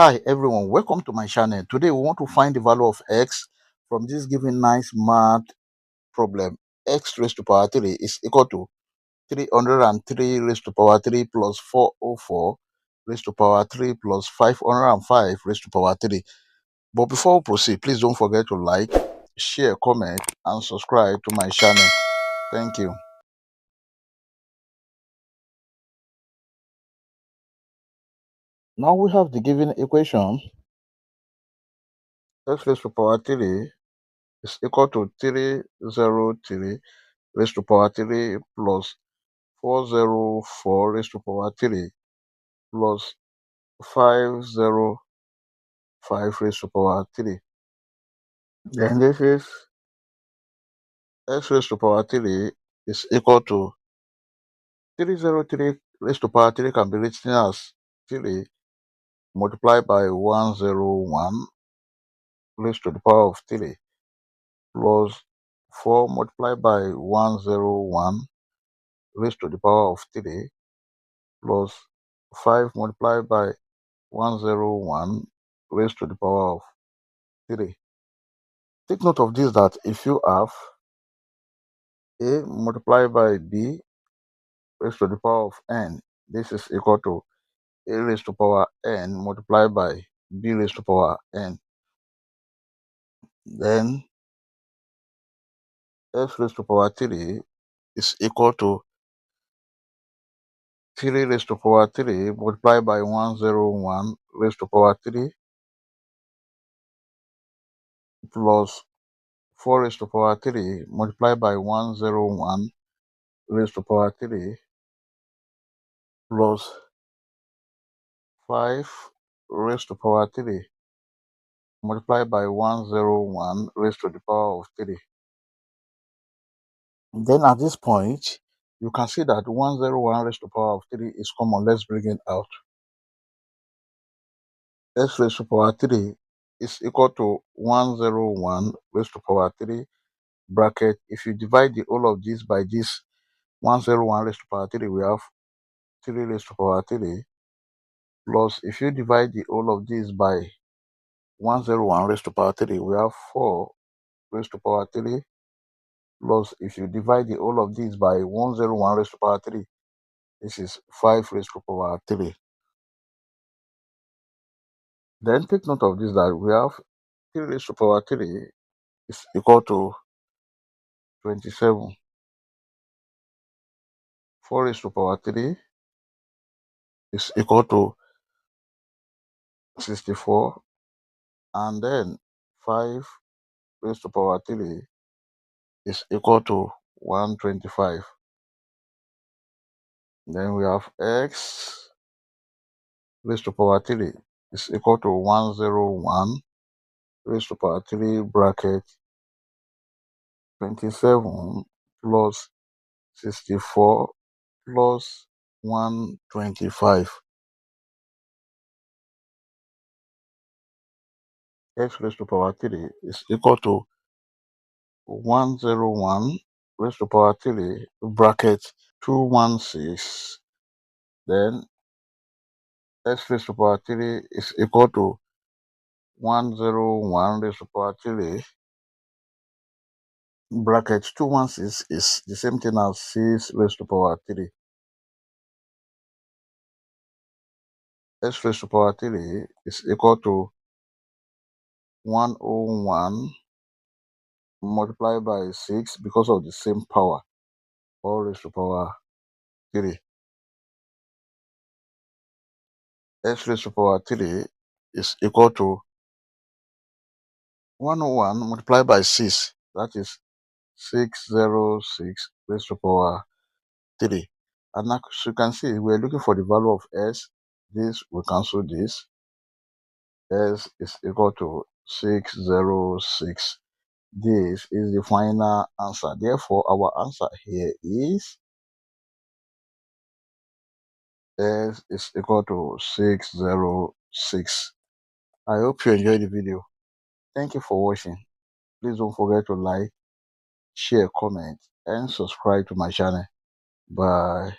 Hi everyone, welcome to my channel. Today we want to find the value of x from this given nice math problem. X raised to power 3 is equal to 303 raised to power 3 plus 404 raised to power 3 plus 505 raised to power 3. But before we proceed, please don't forget to like, share, comment and subscribe to my channel. Thank you. Now we have the given equation. X raised to power 3 is equal to 303 raised to power 3 plus 404 raised to power 3 plus 505 raised to power 3. Then this is x raised to power 3 is equal to 303 raised to power 3 can be written as 3 multiplied by 101 raised to the power of 3 plus 4 multiplied by 101 raised to the power of 3 plus 5 multiplied by 101 raised to the power of 3. Take note of this, that if you have a multiplied by b raised to the power of n, this is equal to a raised to power n multiplied by b raised to power n. Then x raised to power 3 is equal to 3 raised to power 3 multiplied by 101 raised to power 3 plus 4 raised to power 3 multiplied by 101 raised to power 3 plus 5 raised to power 3 multiplied by 101 raised to the power of 3. Then at this point, you can see that 101 raised to the power of 3 is common. Let's bring it out. X raised to the power 3 is equal to 101 raised to the power 3 bracket. If you divide the whole of this by this 101 raised to the power 3, we have 3 raised to the power 3 plus, if you divide the whole of this by 101 raised to the power 3, we have 4 raised to the power 3 plus, if you divide the whole of this by 101 raised to the power 3, this is 5 raised to the power 3. Then take note of this, that we have 3 raised to the power 3 is equal to 27. 4 raised to the power 3 is equal to 64. And then 5 raised to the power 3 is equal to 125. Then we have x raised to the power 3 is equal to 101 raised to the power 3 bracket 27 plus 64 plus 125. X raised to the power 3 is equal to 101 raised to the power 3 bracket 216. Then x raised to the power 3 is equal to 101 raised to the power 3 bracket 216 is the same thing as 6 raised to the power 3. X raised to the power 3 is equal to 101 multiplied by 6 because of the same power, all raised to the power 3. X raised to the power 3 is equal to 101 multiplied by 6, that is 606 raised to the power 3. And now, as you can see, we're looking for the value of s. This will cancel this. S is equal to 606. This is the final answer. Therefore, our answer here is S is equal to 606. I hope you enjoyed the video. Thank you for watching. Please don't forget to like, share, comment, and subscribe to my channel. Bye.